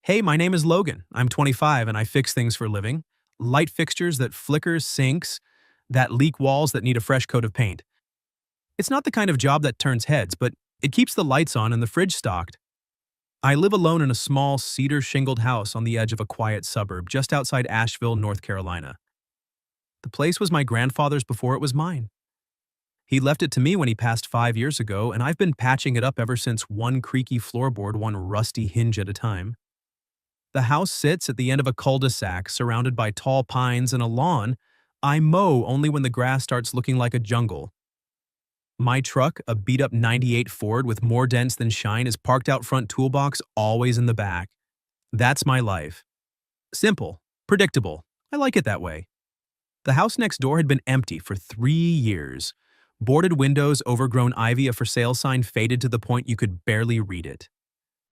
Hey, my name is Logan. I'm 25 and I fix things for a living. Light fixtures that flicker, sinks, that leak walls that need a fresh coat of paint. It's not the kind of job that turns heads, but it keeps the lights on and the fridge stocked. I live alone in a small cedar shingled house on the edge of a quiet suburb just outside Asheville, North Carolina. The place was my grandfather's before it was mine. He left it to me when he passed 5 years ago, and I've been patching it up ever since, one creaky floorboard, one rusty hinge at a time. The house sits at the end of a cul-de-sac surrounded by tall pines and a lawn. I mow only when the grass starts looking like a jungle. My truck, a beat-up '98 Ford with more dents than shine, is parked out front, toolbox always in the back. That's my life. Simple, predictable. I like it that way. The house next door had been empty for 3 years. Boarded windows, overgrown ivy, a for sale sign faded to the point you could barely read it.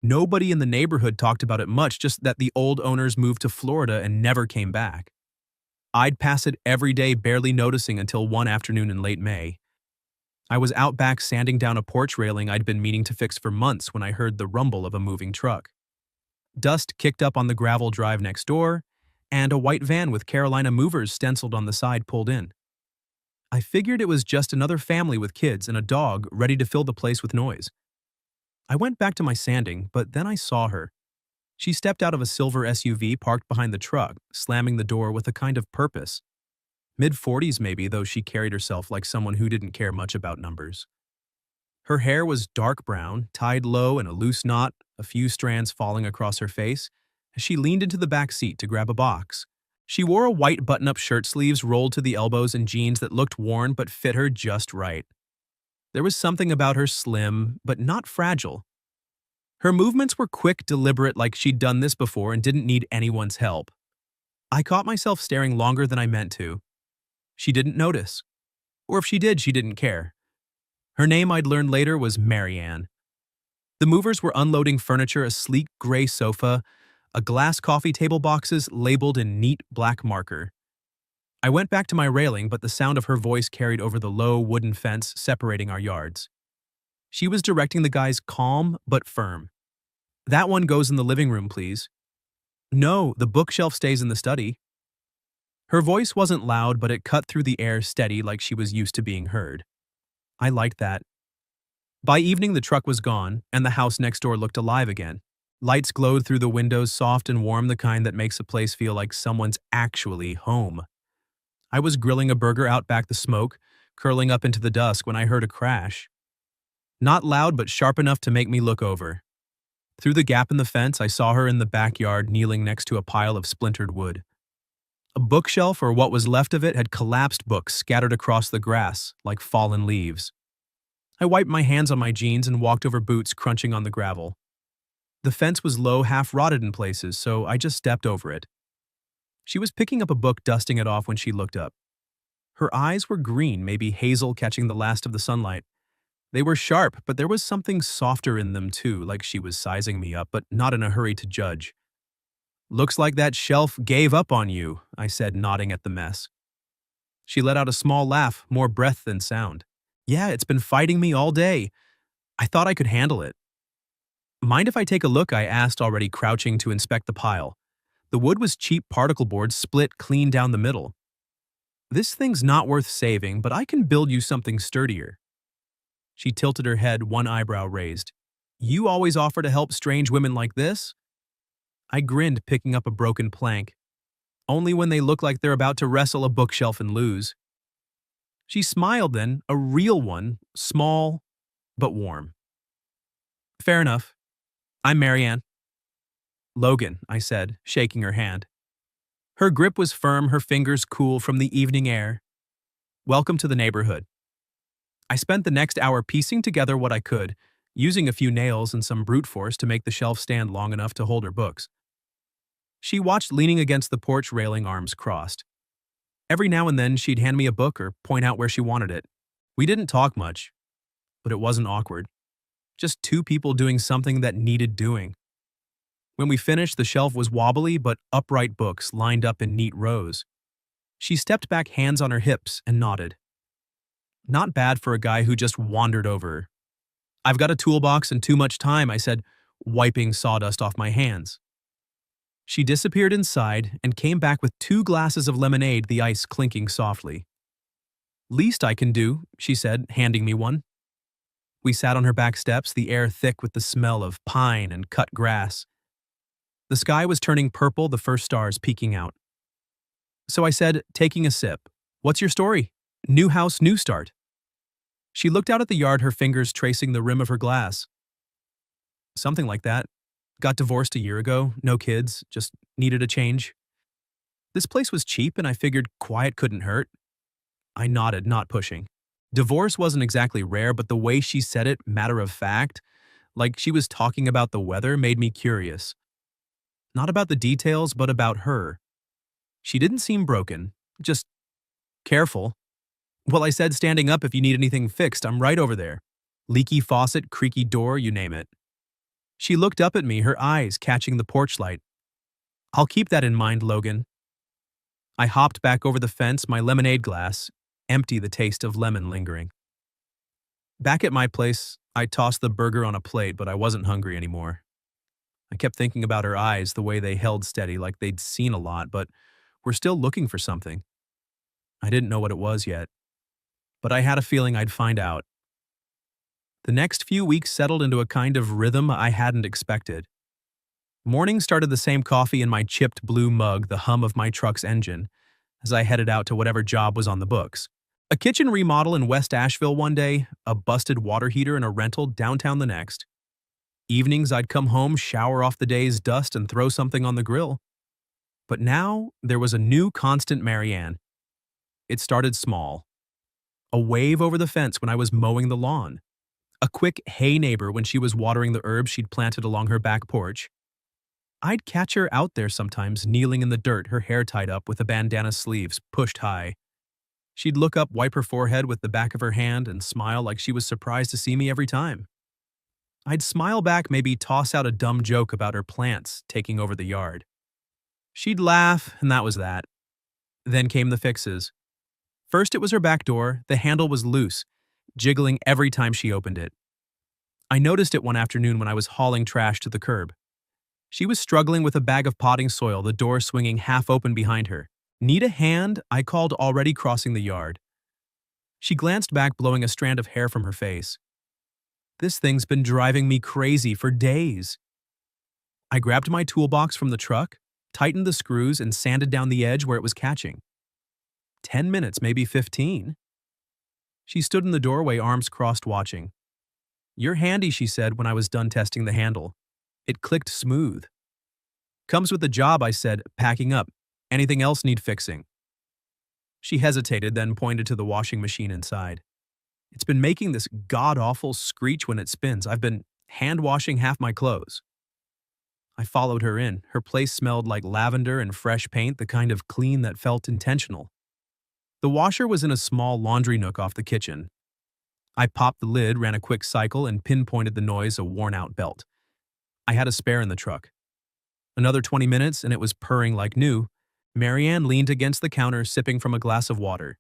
Nobody in the neighborhood talked about it much, just that the old owners moved to Florida and never came back. I'd pass it every day, barely noticing, until one afternoon in late May. I was out back sanding down a porch railing I'd been meaning to fix for months when I heard the rumble of a moving truck. Dust kicked up on the gravel drive next door, and a white van with Carolina Movers stenciled on the side pulled in. I figured it was just another family with kids and a dog ready to fill the place with noise. I went back to my sanding, but then I saw her. She stepped out of a silver SUV parked behind the truck, slamming the door with a kind of purpose. Mid-40s maybe, though she carried herself like someone who didn't care much about numbers. Her hair was dark brown, tied low in a loose knot, a few strands falling across her face, as she leaned into the back seat to grab a box. She wore a white button-up shirt, sleeves rolled to the elbows, and jeans that looked worn but fit her just right. There was something about her slim, but not fragile. Her movements were quick, deliberate, like she'd done this before and didn't need anyone's help. I caught myself staring longer than I meant to. She didn't notice. Or if she did, she didn't care. Her name, I'd learned later, was Marianne. The movers were unloading furniture, a sleek gray sofa, a glass coffee table, boxes labeled in neat black marker. I went back to my railing, but the sound of her voice carried over the low wooden fence separating our yards. She was directing the guys, calm but firm. "That one goes in the living room, please." "No, the bookshelf stays in the study." Her voice wasn't loud, but it cut through the air, steady, like she was used to being heard. I liked that. By evening, the truck was gone, and the house next door looked alive again. Lights glowed through the windows, soft and warm, the kind that makes a place feel like someone's actually home. I was grilling a burger out back, the smoke curling up into the dusk, when I heard a crash. Not loud, but sharp enough to make me look over. Through the gap in the fence, I saw her in the backyard, kneeling next to a pile of splintered wood. A bookshelf, or what was left of it, had collapsed, books scattered across the grass like fallen leaves. I wiped my hands on my jeans and walked over, boots crunching on the gravel. The fence was low, half rotted in places, so I just stepped over it. She was picking up a book, dusting it off when she looked up. Her eyes were green, maybe hazel, catching the last of the sunlight. They were sharp, but there was something softer in them too, like she was sizing me up, but not in a hurry to judge. "Looks like that shelf gave up on you," I said, nodding at the mess. She let out a small laugh, more breath than sound. "Yeah, it's been fighting me all day. I thought I could handle it." "Mind if I take a look?" I asked, already crouching to inspect the pile. The wood was cheap particle board, split clean down the middle. "This thing's not worth saving, but I can build you something sturdier." She tilted her head, one eyebrow raised. "You always offer to help strange women like this?" I grinned, picking up a broken plank. "Only when they look like they're about to wrestle a bookshelf and lose." She smiled then, a real one, small but warm. "Fair enough. I'm Marianne." "Logan," I said, shaking her hand. Her grip was firm, her fingers cool from the evening air. "Welcome to the neighborhood." I spent the next hour piecing together what I could, using a few nails and some brute force to make the shelf stand long enough to hold her books. She watched, leaning against the porch railing, arms crossed. Every now and then she'd hand me a book or point out where she wanted it. We didn't talk much, but it wasn't awkward. Just two people doing something that needed doing. When we finished, the shelf was wobbly but upright, books lined up in neat rows. She stepped back, hands on her hips, and nodded. Not bad for a guy who just wandered over. "I've got a toolbox and too much time," I said, wiping sawdust off my hands. She disappeared inside and came back with 2 glasses of lemonade, the ice clinking softly. "Least I can do," she said, handing me one. We sat on her back steps, the air thick with the smell of pine and cut grass. The sky was turning purple, the first stars peeking out. So I said, taking a sip, "What's your story? New house, new start." She looked out at the yard, her fingers tracing the rim of her glass. "Something like that. Got divorced a year ago, no kids, just needed a change. This place was cheap and I figured quiet couldn't hurt." I nodded, not pushing. Divorce wasn't exactly rare, but the way she said it, matter of fact, like she was talking about the weather, made me curious. Not about the details, but about her. She didn't seem broken, just careful. "Well," I said, standing up, "if you need anything fixed, I'm right over there. Leaky faucet, creaky door, you name it." She looked up at me, her eyes catching the porch light. "I'll keep that in mind, Logan." I hopped back over the fence, my lemonade glass, empty, the taste of lemon lingering. Back at my place, I tossed the burger on a plate, but I wasn't hungry anymore. I kept thinking about her eyes, the way they held steady, like they'd seen a lot, but were still looking for something. I didn't know what it was yet, but I had a feeling I'd find out. The next few weeks settled into a kind of rhythm I hadn't expected. Mornings started the same coffee in my chipped blue mug, the hum of my truck's engine, as I headed out to whatever job was on the books. A kitchen remodel in West Asheville one day, a busted water heater in a rental downtown the next. Evenings I'd come home, shower off the day's dust, and throw something on the grill. But now there was a new constant Marianne. It started small. A wave over the fence when I was mowing the lawn. A quick "hey neighbor" when she was watering the herbs she'd planted along her back porch. I'd catch her out there sometimes, kneeling in the dirt, her hair tied up with a bandana sleeves pushed high. She'd look up, wipe her forehead with the back of her hand, and smile like she was surprised to see me every time. I'd smile back, maybe toss out a dumb joke about her plants taking over the yard. She'd laugh, and that was that. Then came the fixes. First, it was her back door. The handle was loose, jiggling every time she opened it. I noticed it one afternoon when I was hauling trash to the curb. She was struggling with a bag of potting soil, the door swinging half open behind her. "Need a hand?" I called, already crossing the yard. She glanced back, blowing a strand of hair from her face. "This thing's been driving me crazy for days." I grabbed my toolbox from the truck, tightened the screws, and sanded down the edge where it was catching. 10 minutes, maybe 15. She stood in the doorway, arms crossed, watching. "You're handy," she said when I was done testing the handle. It clicked smooth. "Comes with the job," I said, packing up. "Anything else need fixing?" She hesitated, then pointed to the washing machine inside. "It's been making this god-awful screech when it spins. I've been hand-washing half my clothes." I followed her in. Her place smelled like lavender and fresh paint, the kind of clean that felt intentional. The washer was in a small laundry nook off the kitchen. I popped the lid, ran a quick cycle, and pinpointed the noise, a worn-out belt. I had a spare in the truck. Another 20 minutes, and it was purring like new. Marianne leaned against the counter, sipping from a glass of water.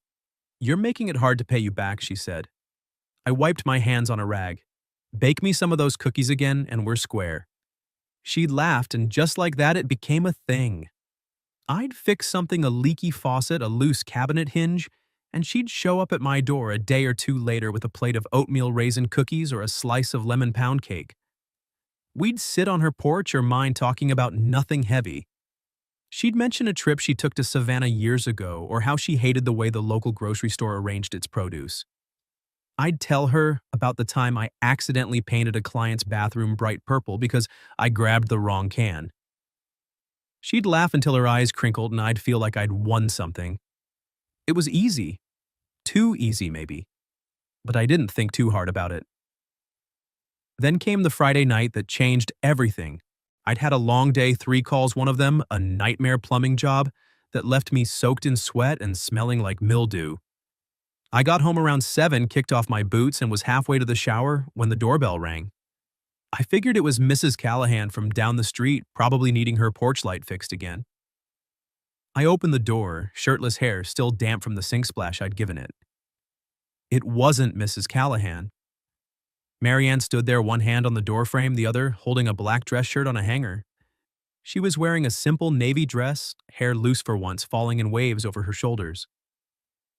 "You're making it hard to pay you back," she said. I wiped my hands on a rag. "Bake me some of those cookies again, and we're square." She laughed, and just like that, it became a thing. I'd fix something, a leaky faucet, a loose cabinet hinge, and she'd show up at my door a day or two later with a plate of oatmeal raisin cookies or a slice of lemon pound cake. We'd sit on her porch or mine talking about nothing heavy. She'd mention a trip she took to Savannah years ago or how she hated the way the local grocery store arranged its produce. I'd tell her about the time I accidentally painted a client's bathroom bright purple because I grabbed the wrong can. She'd laugh until her eyes crinkled and I'd feel like I'd won something. It was easy. Too easy, maybe. But I didn't think too hard about it. Then came the Friday night that changed everything. I'd had a long day, 3 calls, one of them a nightmare plumbing job that left me soaked in sweat and smelling like mildew. I got home around 7, kicked off my boots, and was halfway to the shower when the doorbell rang. I figured it was Mrs. Callahan from down the street, probably needing her porch light fixed again. I opened the door, shirtless hair still damp from the sink splash I'd given it. It wasn't Mrs. Callahan. Marianne stood there, one hand on the doorframe, the other holding a black dress shirt on a hanger. She was wearing a simple navy dress, hair loose for once, falling in waves over her shoulders.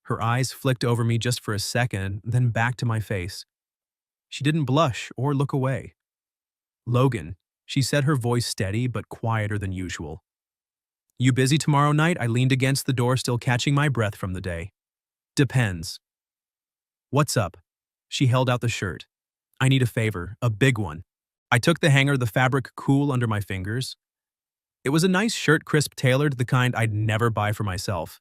Her eyes flicked over me just for a second, then back to my face. She didn't blush or look away. "Logan," she said, her voice steady but quieter than usual. "You busy tomorrow night?" I leaned against the door, still catching my breath from the day. "Depends." "What's up?" She held out the shirt. "I need a favor, a big one." I took the hanger, the fabric cool under my fingers. It was a nice shirt, crisp tailored, the kind I'd never buy for myself.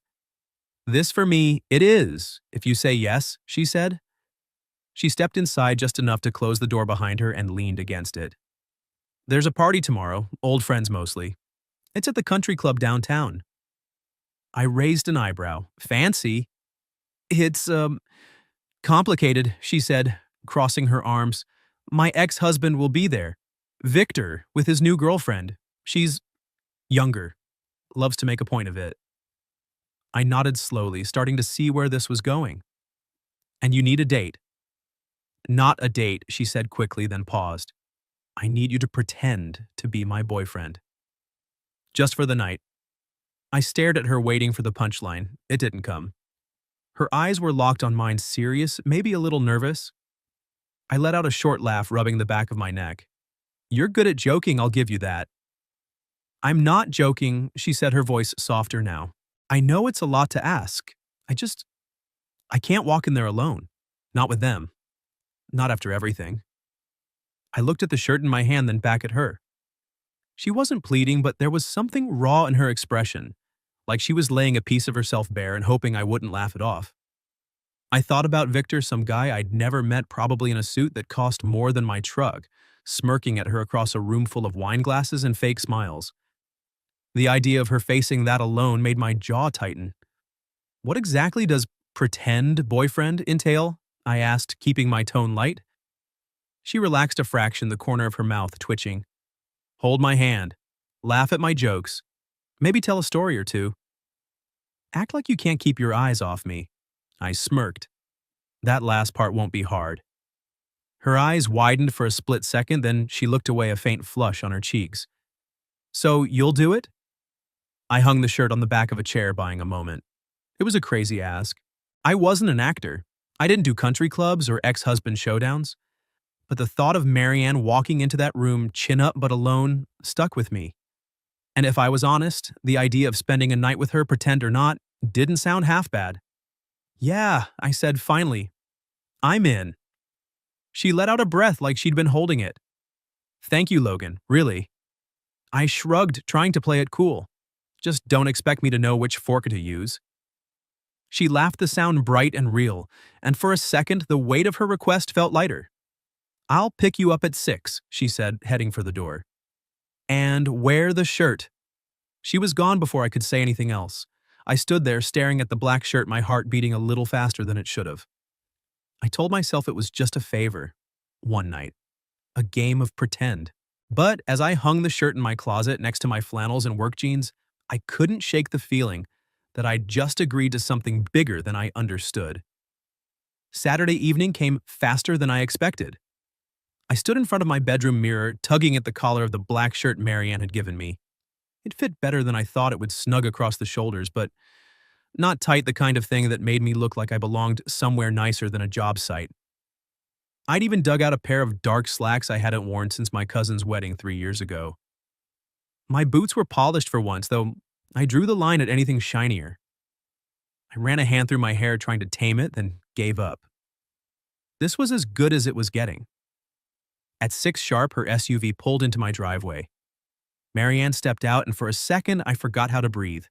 "This for me, it is, if you say yes," she said. She stepped inside just enough to close the door behind her and leaned against it. "There's a party tomorrow, old friends mostly. It's at the country club downtown." I raised an eyebrow. "Fancy?" "It's, complicated," she said, crossing her arms. "My ex-husband will be there. Victor, with his new girlfriend. She's younger. Loves to make a point of it." I nodded slowly, starting to see where this was going. "And you need a date." "Not a date," she said quickly, then paused. "I need you to pretend to be my boyfriend. Just for the night." I stared at her, waiting for the punchline. It didn't come. Her eyes were locked on mine, serious, maybe a little nervous. I let out a short laugh, rubbing the back of my neck. "You're good at joking, I'll give you that." "I'm not joking," she said, her voice softer now. "I know it's a lot to ask. I can't walk in there alone. Not with them. Not after everything." I looked at the shirt in my hand, then back at her. She wasn't pleading, but there was something raw in her expression, like she was laying a piece of herself bare and hoping I wouldn't laugh it off. I thought about Victor, some guy I'd never met, probably in a suit that cost more than my truck, smirking at her across a room full of wine glasses and fake smiles. The idea of her facing that alone made my jaw tighten. "What exactly does pretend boyfriend entail?" I asked, keeping my tone light. She relaxed a fraction, the corner of her mouth twitching. "Hold my hand. Laugh at my jokes. Maybe tell a story or two. Act like you can't keep your eyes off me." I smirked. "That last part won't be hard." Her eyes widened for a split second, then she looked away, a faint flush on her cheeks. "So you'll do it?" I hung the shirt on the back of a chair, buying a moment. It was a crazy ask. I wasn't an actor. I didn't do country clubs or ex-husband showdowns. But the thought of Marianne walking into that room, chin up but alone, stuck with me. And if I was honest, the idea of spending a night with her, pretend or not, didn't sound half bad. "Yeah," I said finally. "I'm in." She let out a breath like she'd been holding it. "Thank you, Logan, really." I shrugged, trying to play it cool. "Just don't expect me to know which fork to use." She laughed, the sound bright and real, and for a second the weight of her request felt lighter. "I'll pick you up at 6, she said, heading for the door. "And wear the shirt." She was gone before I could say anything else. I stood there staring at the black shirt, my heart beating a little faster than it should have. I told myself it was just a favor. One night. A game of pretend. But as I hung the shirt in my closet next to my flannels and work jeans, I couldn't shake the feeling that I'd just agreed to something bigger than I understood. Saturday evening came faster than I expected. I stood in front of my bedroom mirror, tugging at the collar of the black shirt Marianne had given me. It fit better than I thought it would, snug across the shoulders, but not tight, the kind of thing that made me look like I belonged somewhere nicer than a job site. I'd even dug out a pair of dark slacks I hadn't worn since my cousin's wedding 3 years ago. My boots were polished for once, though I drew the line at anything shinier. I ran a hand through my hair, trying to tame it, then gave up. This was as good as it was getting. At 6 sharp, her SUV pulled into my driveway. Marianne stepped out, and for a second I forgot how to breathe.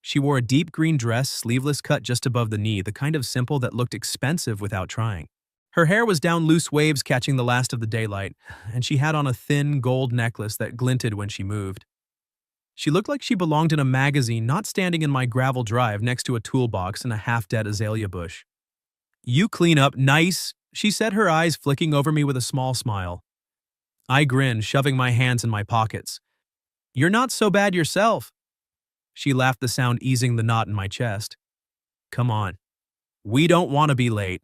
She wore a deep green dress, sleeveless, cut just above the knee, the kind of simple that looked expensive without trying. Her hair was down, loose waves catching the last of the daylight, and she had on a thin gold necklace that glinted when she moved. She looked like she belonged in a magazine, not standing in my gravel drive next to a toolbox and a half-dead azalea bush. "You clean up nice," she said, her eyes flicking over me with a small smile. I grinned, shoving my hands in my pockets. "You're not so bad yourself." She laughed, the sound easing the knot in my chest. "Come on. We don't want to be late."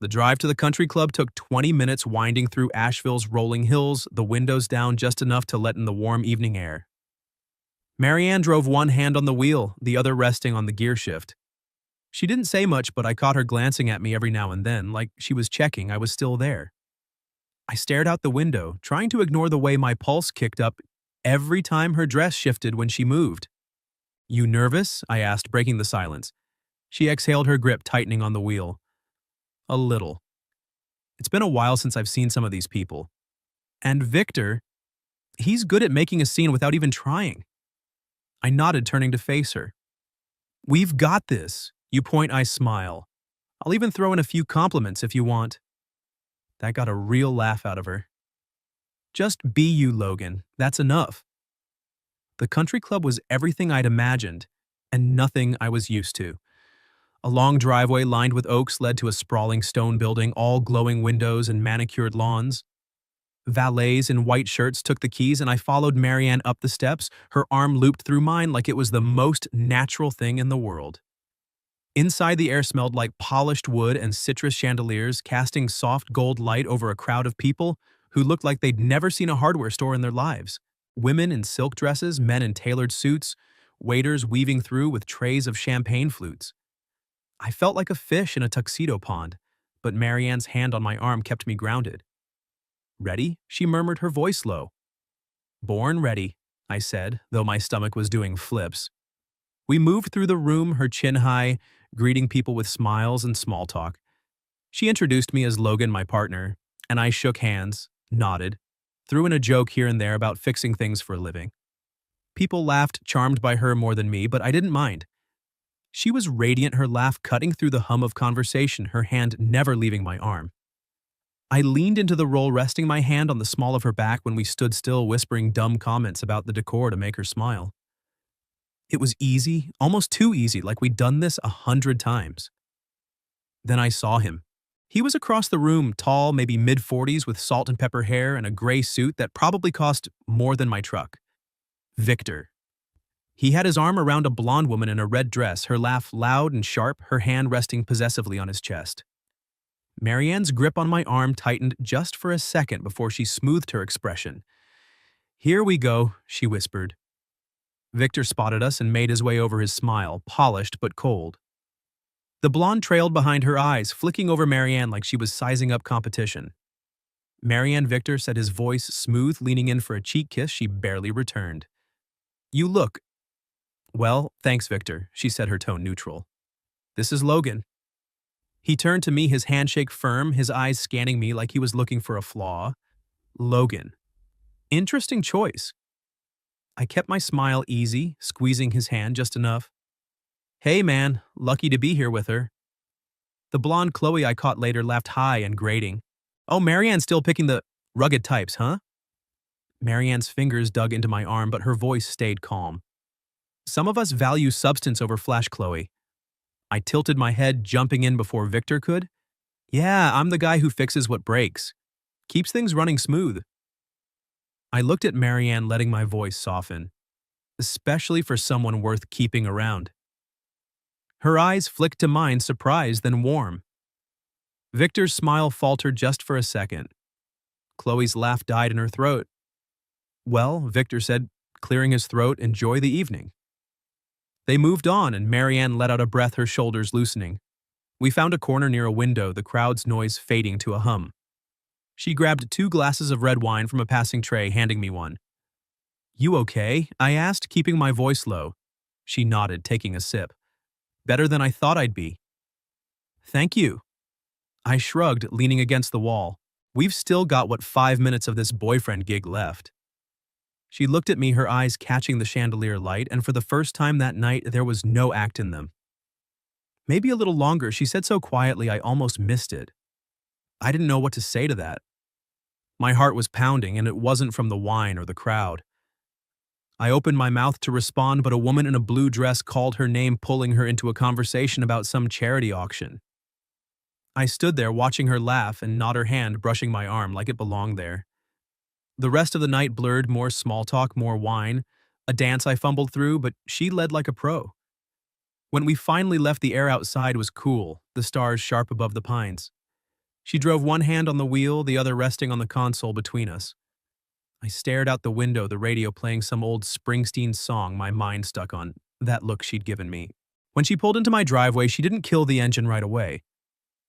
The drive to the country club took 20 minutes winding through Asheville's rolling hills, the windows down just enough to let in the warm evening air. Marianne drove one hand on the wheel, the other resting on the gear shift. She didn't say much, but I caught her glancing at me every now and then, like she was checking I was still there. I stared out the window, trying to ignore the way my pulse kicked up every time her dress shifted when she moved. "You nervous?" I asked, breaking the silence. She exhaled, her grip tightening on the wheel. "A little. It's been a while since I've seen some of these people. And Victor, he's good at making a scene without even trying." I nodded, turning to face her. "We've got this." You point, I smile. "I'll even throw in a few compliments if you want." That got a real laugh out of her. "Just be you, Logan. That's enough." The country club was everything I'd imagined, and nothing I was used to. A long driveway lined with oaks led to a sprawling stone building, all glowing windows and manicured lawns. Valets in white shirts took the keys, and I followed Marianne up the steps, her arm looped through mine like it was the most natural thing in the world. Inside, the air smelled like polished wood and citrus chandeliers, casting soft gold light over a crowd of people who looked like they'd never seen a hardware store in their lives. Women in silk dresses, men in tailored suits, waiters weaving through with trays of champagne flutes. I felt like a fish in a tuxedo pond, but Marianne's hand on my arm kept me grounded. "Ready?" she murmured, her voice low. "Born ready," I said, though my stomach was doing flips. We moved through the room, her chin high, greeting people with smiles and small talk. She introduced me as Logan, my partner, and I shook hands, nodded, threw in a joke here and there about fixing things for a living. People laughed, charmed by her more than me, but I didn't mind. She was radiant, her laugh cutting through the hum of conversation, her hand never leaving my arm. I leaned into the role, resting my hand on the small of her back when we stood still, whispering dumb comments about the decor to make her smile. It was easy, almost too easy, like we'd done this 100 times. Then I saw him. He was across the room, tall, maybe mid-40s, with salt and pepper hair and a gray suit that probably cost more than my truck. Victor. He had his arm around a blonde woman in a red dress, her laugh loud and sharp, her hand resting possessively on his chest. Marianne's grip on my arm tightened just for a second before she smoothed her expression. "Here we go," she whispered. Victor spotted us and made his way over, his smile, polished but cold. The blonde trailed behind her eyes, flicking over Marianne like she was sizing up competition. "Marianne," Victor said, his voice smooth, leaning in for a cheek kiss she barely returned. "You look—" "Well, thanks, Victor," she said, her tone neutral. "This is Logan." He turned to me, his handshake firm, his eyes scanning me like he was looking for a flaw. Logan. Interesting choice. I kept my smile easy, squeezing his hand just enough. "Hey man, lucky to be here with her." The blonde Chloe I caught later laughed high and grating. "Oh, Marianne's still picking the rugged types, huh?" Marianne's fingers dug into my arm, but her voice stayed calm. "Some of us value substance over flash, Chloe." I tilted my head, jumping in before Victor could. "Yeah, I'm the guy who fixes what breaks. Keeps things running smooth." I looked at Marianne, letting my voice soften, especially for someone worth keeping around. Her eyes flicked to mine, surprised then warm. Victor's smile faltered just for a second. Chloe's laugh died in her throat. "Well," Victor said, clearing his throat, "enjoy the evening." They moved on, and Marianne let out a breath, her shoulders loosening. We found a corner near a window, the crowd's noise fading to a hum. She grabbed 2 glasses of red wine from a passing tray, handing me one. "You okay?" I asked, keeping my voice low. She nodded, taking a sip. "Better than I thought I'd be." "Thank you." I shrugged, leaning against the wall. We've still got, 5 minutes of this boyfriend gig left. She looked at me, her eyes catching the chandelier light, and for the first time that night, there was no act in them. "Maybe a little longer," she said so quietly I almost missed it. I didn't know what to say to that. My heart was pounding, and it wasn't from the wine or the crowd. I opened my mouth to respond, but a woman in a blue dress called her name, pulling her into a conversation about some charity auction. I stood there watching her laugh and nod her hand, brushing my arm like it belonged there. The rest of the night blurred, more small talk, more wine, a dance I fumbled through, but she led like a pro. When we finally left, the air outside was cool, the stars sharp above the pines. She drove one hand on the wheel, the other resting on the console between us. I stared out the window, the radio playing some old Springsteen song my mind stuck on, that look she'd given me. When she pulled into my driveway, she didn't kill the engine right away.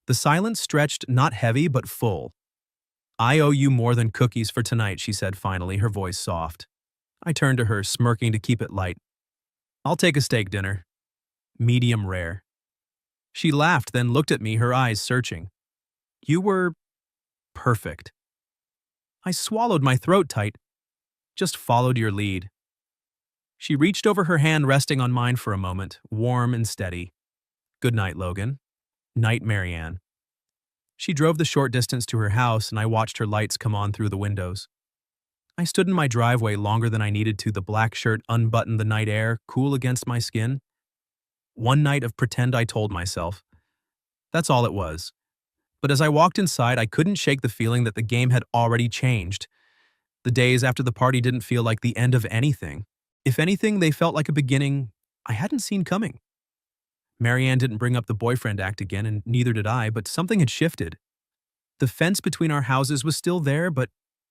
The silence stretched, not heavy, but full. "I owe you more than cookies for tonight," she said finally, her voice soft. I turned to her, smirking to keep it light. "I'll take a steak dinner. Medium rare." She laughed, then looked at me, her eyes searching. "You were perfect." I swallowed, my throat tight. "Just followed your lead." She reached over, her hand resting on mine for a moment, warm and steady. "Good night, Logan. Night, Marianne." She drove the short distance to her house, and I watched her lights come on through the windows. I stood in my driveway longer than I needed to, the black shirt unbuttoned, the night air cool against my skin. One night of pretend, I told myself. That's all it was. But as I walked inside, I couldn't shake the feeling that the game had already changed. The days after the party didn't feel like the end of anything. If anything, they felt like a beginning I hadn't seen coming. Marianne didn't bring up the boyfriend act again, and neither did I, but something had shifted. The fence between our houses was still there, but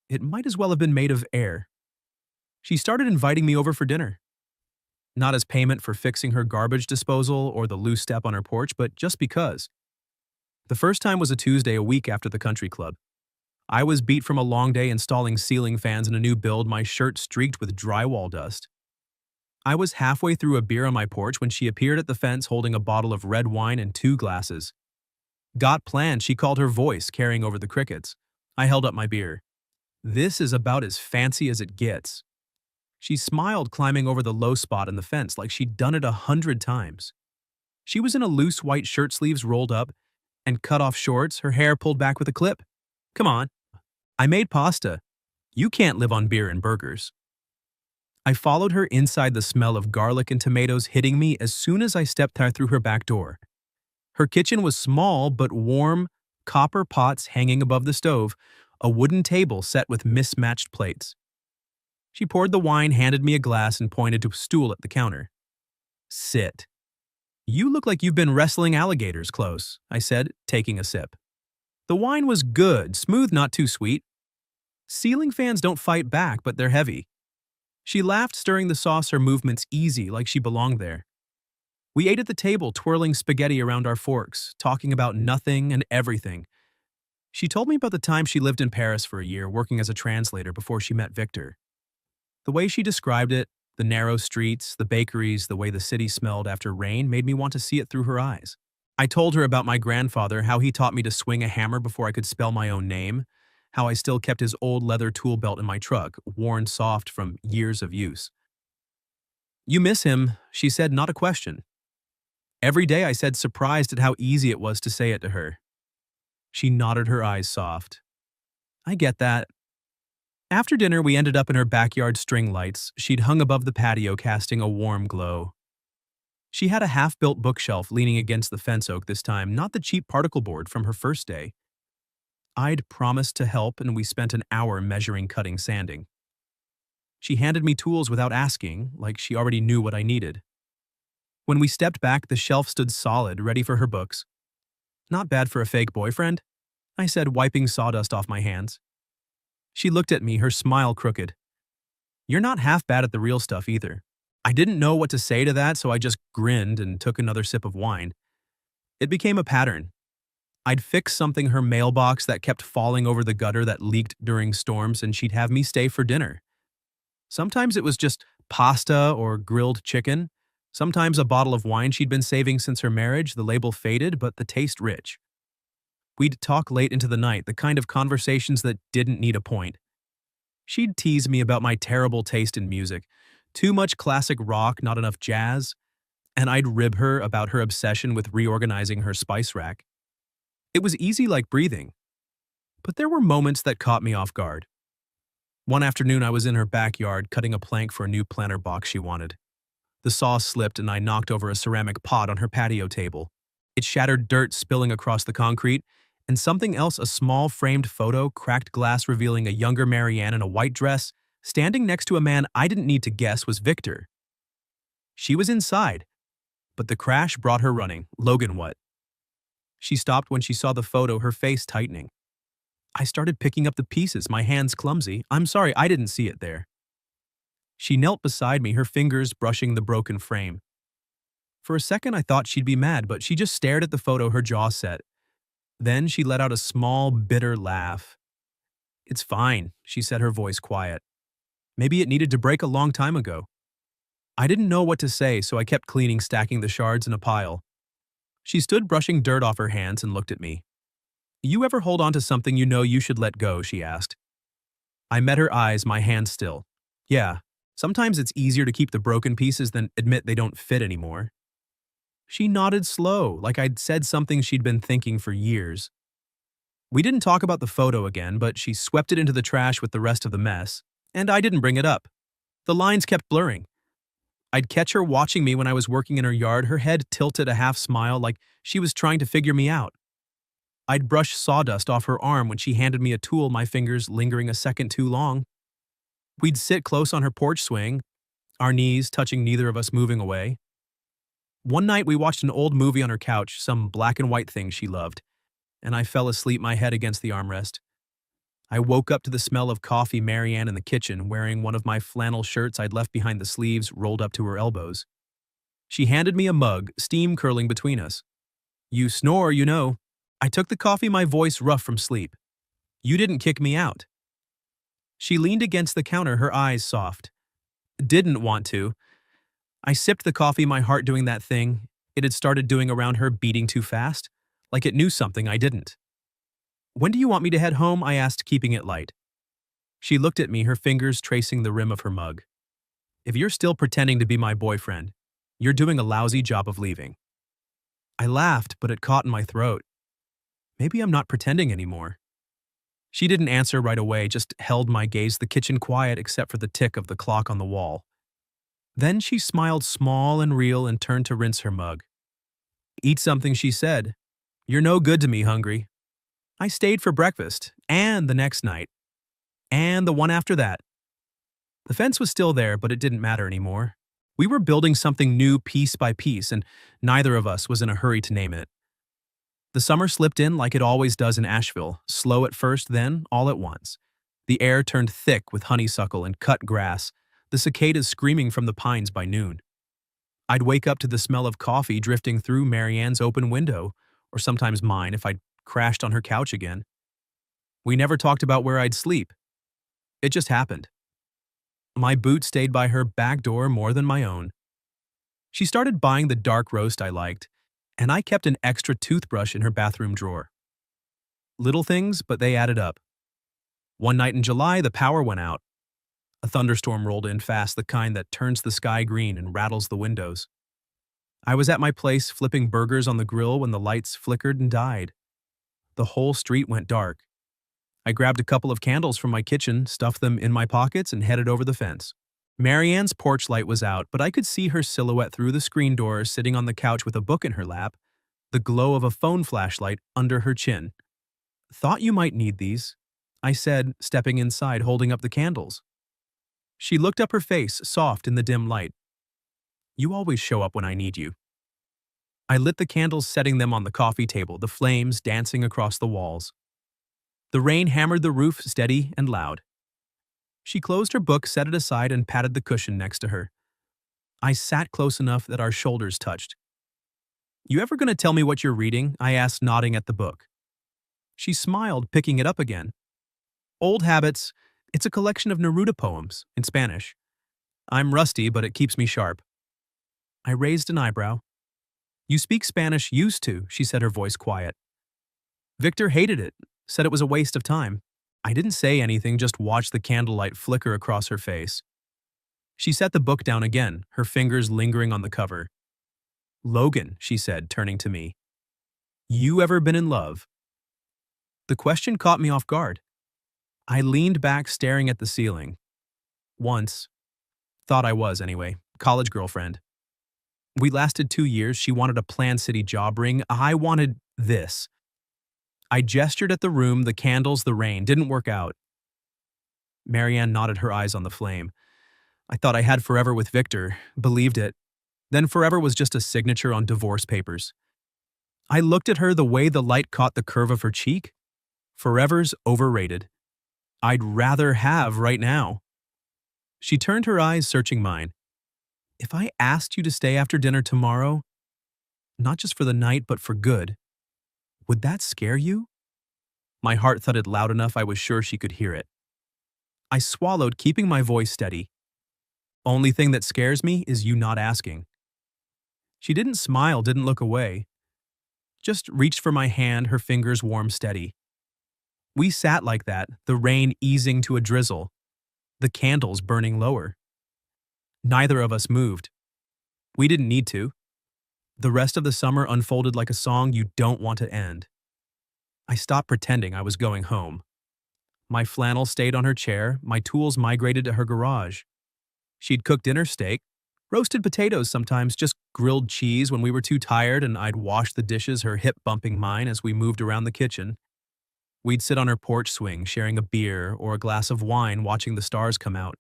it might as well have been made of air. She started inviting me over for dinner. Not as payment for fixing her garbage disposal or the loose step on her porch, but just because. The first time was a Tuesday, a week after the country club. I was beat from a long day installing ceiling fans in a new build, my shirt streaked with drywall dust. I was halfway through a beer on my porch when she appeared at the fence holding a bottle of red wine and 2 glasses. "Got planned," she called, her voice carrying over the crickets. I held up my beer. "This is about as fancy as it gets." She smiled, climbing over the low spot in the fence like she'd done it 100 times. She was in a loose white shirt, sleeves rolled up, and cut-off shorts, her hair pulled back with a clip. "Come on. I made pasta. You can't live on beer and burgers." I followed her inside, the smell of garlic and tomatoes hitting me as soon as I stepped through her back door. Her kitchen was small but warm, copper pots hanging above the stove, a wooden table set with mismatched plates. She poured the wine, handed me a glass, and pointed to a stool at the counter. "Sit. You look like you've been wrestling alligators close," I said, taking a sip. The wine was good, smooth, not too sweet. Ceiling fans don't fight back, but they're heavy. She laughed, stirring the sauce, her movements easy, like she belonged there. We ate at the table, twirling spaghetti around our forks, talking about nothing and everything. She told me about the time she lived in Paris for a year, working as a translator before she met Victor. The way she described it, the narrow streets, the bakeries, the way the city smelled after rain, made me want to see it through her eyes. I told her about my grandfather, how he taught me to swing a hammer before I could spell my own name, how I still kept his old leather tool belt in my truck, worn soft from years of use. "You miss him," she said, not a question. Every day, I said, surprised at how easy it was to say it to her. She nodded, her eyes soft. "I get that." After dinner, we ended up in her backyard, string lights she'd hung above the patio casting a warm glow. She had a half-built bookshelf leaning against the fence oak this time, not the cheap particle board from her first day. I'd promised to help, and we spent an hour measuring, cutting, sanding. She handed me tools without asking, like she already knew what I needed. When we stepped back, the shelf stood solid, ready for her books. "Not bad for a fake boyfriend," I said, wiping sawdust off my hands. She looked at me, her smile crooked. "You're not half bad at the real stuff either." I didn't know what to say to that, so I just grinned and took another sip of wine. It became a pattern. I'd fix something, her mailbox that kept falling over the gutter that leaked during storms, and she'd have me stay for dinner. Sometimes it was just pasta or grilled chicken. Sometimes a bottle of wine she'd been saving since her marriage, the label faded, but the taste rich. We'd talk late into the night, the kind of conversations that didn't need a point. She'd tease me about my terrible taste in music, too much classic rock, not enough jazz, and I'd rib her about her obsession with reorganizing her spice rack. It was easy, like breathing. But there were moments that caught me off guard. One afternoon, I was in her backyard cutting a plank for a new planter box she wanted. The saw slipped and I knocked over a ceramic pot on her patio table. It shattered, dirt spilling across the concrete, and something else, a small framed photo, cracked glass revealing a younger Marianne in a white dress, standing next to a man I didn't need to guess was Victor. She was inside, but the crash brought her running. "Logan, what?" She stopped when she saw the photo, her face tightening. I started picking up the pieces, my hands clumsy. I'm sorry, I didn't see it there. She knelt beside me, her fingers brushing the broken frame. For a second, I thought she'd be mad, but she just stared at the photo, her jaw set. Then she let out a small, bitter laugh. It's fine, she said, her voice quiet. Maybe it needed to break a long time ago. I didn't know what to say, so I kept cleaning, stacking the shards in a pile. She stood brushing dirt off her hands and looked at me. You ever hold on to something you know you should let go, she asked. I met her eyes, my hands still. Yeah, sometimes it's easier to keep the broken pieces than admit they don't fit anymore. She nodded slow, like I'd said something she'd been thinking for years. We didn't talk about the photo again, but she swept it into the trash with the rest of the mess, and I didn't bring it up. The lines kept blurring. I'd catch her watching me when I was working in her yard, her head tilted, a half smile, like she was trying to figure me out. I'd brush sawdust off her arm when she handed me a tool, my fingers lingering a second too long. We'd sit close on her porch swing, our knees touching, neither of us moving away. One night we watched an old movie on her couch, some black and white thing she loved, and I fell asleep, my head against the armrest. I woke up to the smell of coffee, Marianne in the kitchen, wearing one of my flannel shirts I'd left behind the sleeves, rolled up to her elbows. She handed me a mug, steam curling between us. You snore, you know. I took the coffee, my voice rough from sleep. You didn't kick me out. She leaned against the counter, her eyes soft. Didn't want to. I sipped the coffee, my heart doing that thing it had started doing around her, beating too fast, like it knew something I didn't. When do you want me to head home? I asked, keeping it light. She looked at me, her fingers tracing the rim of her mug. If you're still pretending to be my boyfriend, you're doing a lousy job of leaving. I laughed, but it caught in my throat. Maybe I'm not pretending anymore. She didn't answer right away, just held my gaze, the kitchen quiet except for the tick of the clock on the wall. Then she smiled small and real and turned to rinse her mug. Eat something, she said. You're no good to me, hungry. I stayed for breakfast, and the next night, and the one after that. The fence was still there, but it didn't matter anymore. We were building something new piece by piece, and neither of us was in a hurry to name it. The summer slipped in like it always does in Asheville, slow at first, then all at once. The air turned thick with honeysuckle and cut grass, the cicadas screaming from the pines by noon. I'd wake up to the smell of coffee drifting through Marianne's open window, or sometimes mine if I'd crashed on her couch again. We never talked about where I'd sleep. It just happened. My boot stayed by her back door more than my own. She started buying the dark roast I liked, and I kept an extra toothbrush in her bathroom drawer. Little things, but they added up. One night in July, the power went out. A thunderstorm rolled in fast, the kind that turns the sky green and rattles the windows. I was at my place flipping burgers on the grill when the lights flickered and died. The whole street went dark. I grabbed a couple of candles from my kitchen, stuffed them in my pockets, and headed over the fence. Marianne's porch light was out, but I could see her silhouette through the screen door, sitting on the couch with a book in her lap, the glow of a phone flashlight under her chin. Thought you might need these, I said, stepping inside, holding up the candles. She looked up, her face soft in the dim light. You always show up when I need you. I lit the candles, setting them on the coffee table, the flames dancing across the walls. The rain hammered the roof, steady and loud. She closed her book, set it aside, and patted the cushion next to her. I sat close enough that our shoulders touched. You ever gonna tell me what you're reading? I asked, nodding at the book. She smiled, picking it up again. Old Habits. It's a collection of Neruda poems, in Spanish. I'm rusty, but it keeps me sharp. I raised an eyebrow. You speak Spanish? Used to, she said, her voice quiet. Victor hated it, said it was a waste of time. I didn't say anything, just watched the candlelight flicker across her face. She set the book down again, her fingers lingering on the cover. Logan, she said, turning to me. You ever been in love? The question caught me off guard. I leaned back, staring at the ceiling. Once. Thought I was, anyway. College girlfriend. We lasted 2 years. She wanted a Plan City job ring. I wanted this. I gestured at the room, the candles, the rain. Didn't work out. Marianne nodded, her eyes on the flame. I thought I had forever with Victor, believed it. Then forever was just a signature on divorce papers. I looked at her the way the light caught the curve of her cheek. Forever's overrated. I'd rather have right now. She turned her eyes searching mine. If I asked you to stay after dinner tomorrow, not just for the night but for good, would that scare you? My heart thudded loud enough I was sure she could hear it. I swallowed, keeping my voice steady. Only thing that scares me is you not asking. She didn't smile, didn't look away. Just reached for my hand, her fingers warm steady. We sat like that, the rain easing to a drizzle, the candles burning lower. Neither of us moved. We didn't need to. The rest of the summer unfolded like a song you don't want to end. I stopped pretending I was going home. My flannel stayed on her chair, my tools migrated to her garage. She'd cook dinner steak, roasted potatoes sometimes, just grilled cheese when we were too tired, and I'd wash the dishes, her hip bumping mine as we moved around the kitchen. We'd sit on her porch swing, sharing a beer or a glass of wine, watching the stars come out.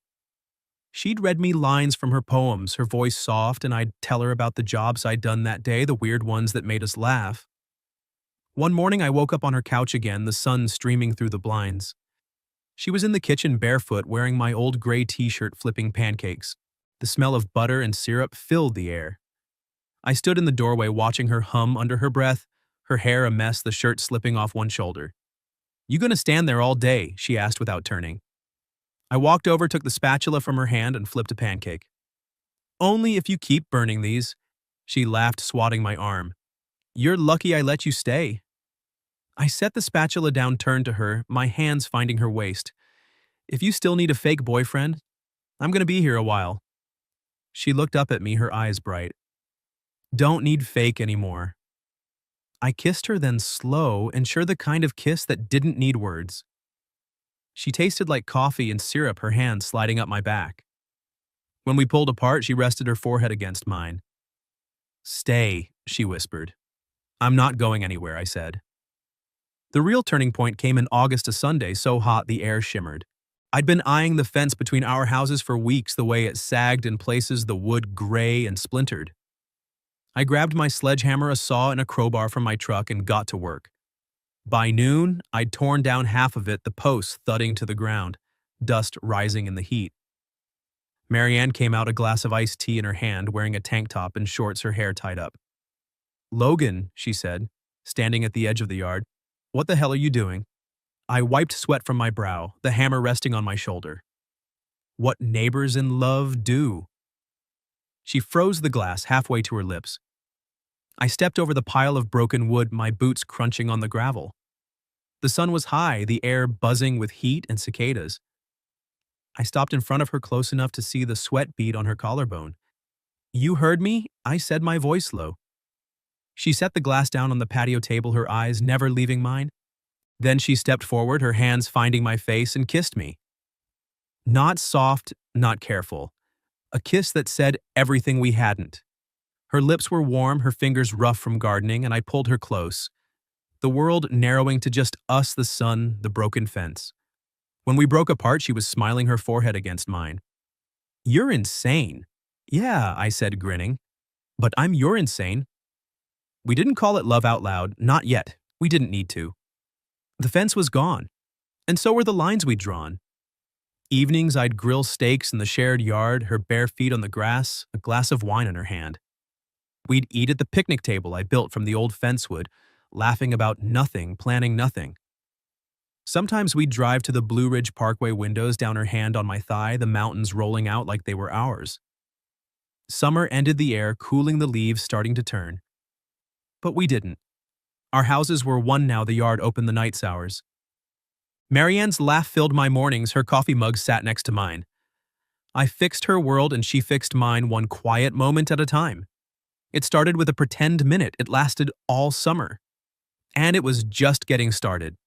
She'd read me lines from her poems, her voice soft, and I'd tell her about the jobs I'd done that day, the weird ones that made us laugh. One morning I woke up on her couch again, the sun streaming through the blinds. She was in the kitchen barefoot, wearing my old gray t-shirt, flipping pancakes. The smell of butter and syrup filled the air. I stood in the doorway watching her hum under her breath, her hair a mess, the shirt slipping off one shoulder. "You gonna stand there all day?" she asked without turning. I walked over, took the spatula from her hand, and flipped a pancake. "Only if you keep burning these." She laughed, swatting my arm. "You're lucky I let you stay." I set the spatula down, turned to her, my hands finding her waist. "If you still need a fake boyfriend, I'm gonna be here a while." She looked up at me, her eyes bright. "Don't need fake anymore." I kissed her, then slow, and sure, the kind of kiss that didn't need words. She tasted like coffee and syrup, her hand sliding up my back. When we pulled apart, she rested her forehead against mine. "Stay," she whispered. "I'm not going anywhere," I said. The real turning point came in August, a Sunday, so hot the air shimmered. I'd been eyeing the fence between our houses for weeks, the way it sagged in places, the wood gray and splintered. I grabbed my sledgehammer, a saw, and a crowbar from my truck and got to work. By noon, I'd torn down half of it, the posts thudding to the ground, dust rising in the heat. Marianne came out, a glass of iced tea in her hand, wearing a tank top and shorts, her hair tied up. "Logan," she said, standing at the edge of the yard, "what the hell are you doing?" I wiped sweat from my brow, the hammer resting on my shoulder. "What neighbors in love do." She froze the glass halfway to her lips. I stepped over the pile of broken wood, my boots crunching on the gravel. The sun was high, the air buzzing with heat and cicadas. I stopped in front of her close enough to see the sweat bead on her collarbone. "You heard me?" I said, my voice low. She set the glass down on the patio table, her eyes never leaving mine. Then she stepped forward, her hands finding my face, and kissed me. Not soft, not careful. A kiss that said everything we hadn't. Her lips were warm, her fingers rough from gardening, and I pulled her close. The world narrowing to just us, the sun, the broken fence. When we broke apart, she was smiling, her forehead against mine. "You're insane." "Yeah," I said, grinning. "But you're insane." We didn't call it love out loud, not yet. We didn't need to. The fence was gone, and so were the lines we'd drawn. Evenings I'd grill steaks in the shared yard, her bare feet on the grass, a glass of wine in her hand. We'd eat at the picnic table I built from the old fence wood, laughing about nothing, planning nothing. Sometimes we'd drive to the Blue Ridge Parkway windows, down her hand on my thigh, the mountains rolling out like they were ours. Summer ended, the air cooling, the leaves starting to turn. But we didn't. Our houses were one now, the yard open the night's hours. Marianne's laugh filled my mornings, her coffee mug sat next to mine. I fixed her world and she fixed mine, one quiet moment at a time. It started with a pretend minute, it lasted all summer. And it was just getting started.